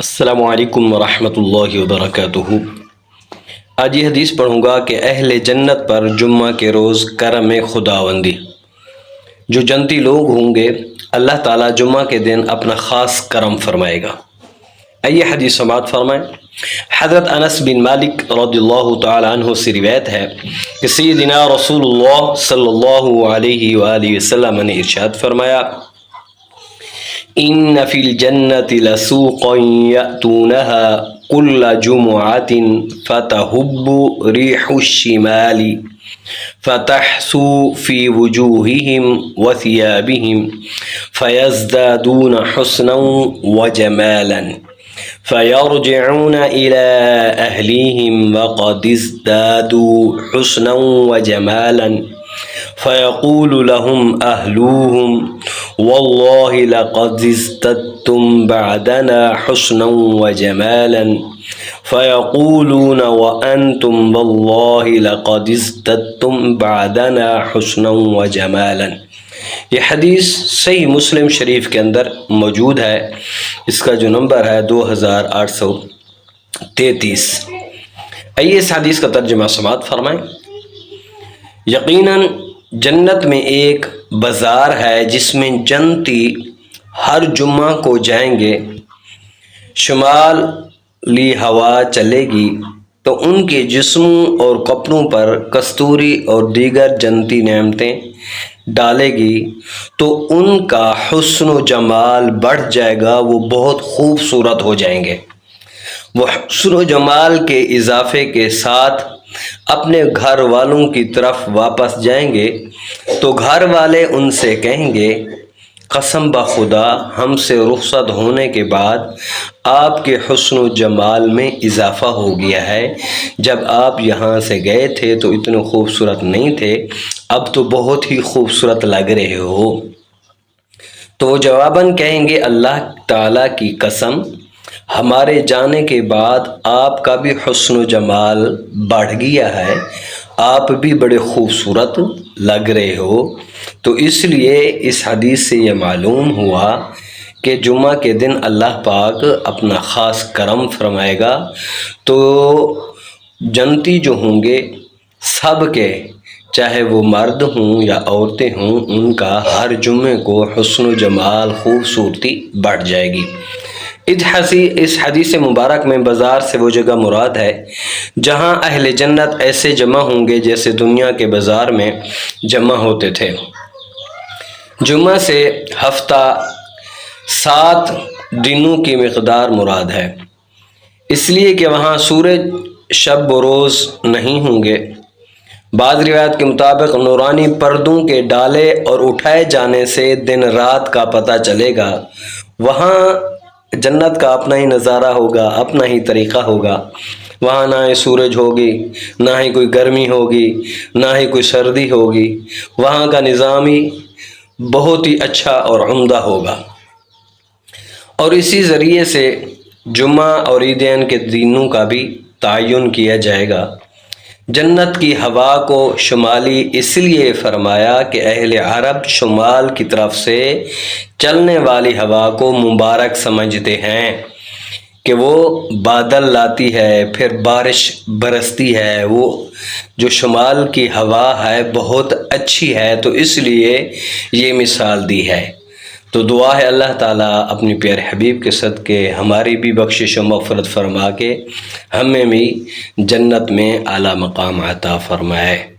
السلام علیکم ورحمۃ اللہ وبرکاتہ۔ آج یہ حدیث پڑھوں گا کہ اہل جنت پر جمعہ کے روز کرم خداوندی، جو جنتی لوگ ہوں گے اللہ تعالیٰ جمعہ کے دن اپنا خاص کرم فرمائے گا۔ آئیے حدیث سماعت فرمائیں۔ حضرت انس بن مالک رضی اللہ تعالی عنہ سے روایت ہے کہ سیدنا رسول اللہ صلی اللہ علیہ وآلہ وسلم نے ارشاد فرمایا، ان فی الجنت لسوقا یأتونها کل جمعۃ فتہب ریح الشمال فتحسو فی وجوہہم وثیابہم فیزدادون حسنا وجمالا فیرجعون الی اہلیہم وقد ازدادوا حسنا وجمالا فیقول لهم اہلوہم واللہ لقد ازددتم بعدنا حسنا وجمالا فیقولون وانتم واللہ لقد ازددتم بعدنا حسنا وجمالا۔ یہ حدیث صحیح مسلم شریف کے اندر موجود ہے، اس کا جو نمبر ہے 2833۔ آئیے اس حدیث کا ترجمہ سماعت فرمائیں۔ یقیناً جنت میں ایک بازار ہے جس میں جنتی ہر جمعہ کو جائیں گے، شمالی ہوا چلے گی تو ان کے جسموں اور کپڑوں پر کستوری اور دیگر جنتی نعمتیں ڈالے گی تو ان کا حسن و جمال بڑھ جائے گا، وہ بہت خوبصورت ہو جائیں گے۔ وہ حسن و جمال کے اضافے کے ساتھ اپنے گھر والوں کی طرف واپس جائیں گے تو گھر والے ان سے کہیں گے، قسم بخدا ہم سے رخصت ہونے کے بعد آپ کے حسن و جمال میں اضافہ ہو گیا ہے، جب آپ یہاں سے گئے تھے تو اتنے خوبصورت نہیں تھے، اب تو بہت ہی خوبصورت لگ رہے ہو۔ تو وہ جواباً کہیں گے، اللہ تعالیٰ کی قسم ہمارے جانے کے بعد آپ کا بھی حسن و جمال بڑھ گیا ہے، آپ بھی بڑے خوبصورت لگ رہے ہو۔ تو اس لیے اس حدیث سے یہ معلوم ہوا کہ جمعہ کے دن اللہ پاک اپنا خاص کرم فرمائے گا، تو جنتی جو ہوں گے سب کے، چاہے وہ مرد ہوں یا عورتیں ہوں، ان کا ہر جمعے کو حسن و جمال خوبصورتی بڑھ جائے گی۔ اس حدیث مبارک میں بازار سے وہ جگہ مراد ہے جہاں اہل جنت ایسے جمع ہوں گے جیسے دنیا کے بازار میں جمع ہوتے تھے۔ جمعہ سے ہفتہ 7 دنوں کی مقدار مراد ہے، اس لیے کہ وہاں سورج شب و روز نہیں ہوں گے۔ بعض روایات کے مطابق نورانی پردوں کے ڈالے اور اٹھائے جانے سے دن رات کا پتہ چلے گا۔ وہاں جنت کا اپنا ہی نظارہ ہوگا، اپنا ہی طریقہ ہوگا، وہاں نہ ہی سورج ہوگی، نہ ہی کوئی گرمی ہوگی، نہ ہی کوئی سردی ہوگی، وہاں کا نظام ہی بہت ہی اچھا اور عمدہ ہوگا۔ اور اسی ذریعے سے جمعہ اور عیدین کے دنوں کا بھی تعین کیا جائے گا۔ جنت کی ہوا کو شمالی اس لیے فرمایا کہ اہل عرب شمال کی طرف سے چلنے والی ہوا کو مبارک سمجھتے ہیں کہ وہ بادل لاتی ہے، پھر بارش برستی ہے، وہ جو شمال کی ہوا ہے بہت اچھی ہے، تو اس لیے یہ مثال دی ہے۔ تو دعا ہے اللہ تعالیٰ اپنی پیارے حبیب کے صدقے ہماری بھی بخشش و مغفرت فرما کے ہمیں بھی جنت میں اعلیٰ مقام عطا فرمائے۔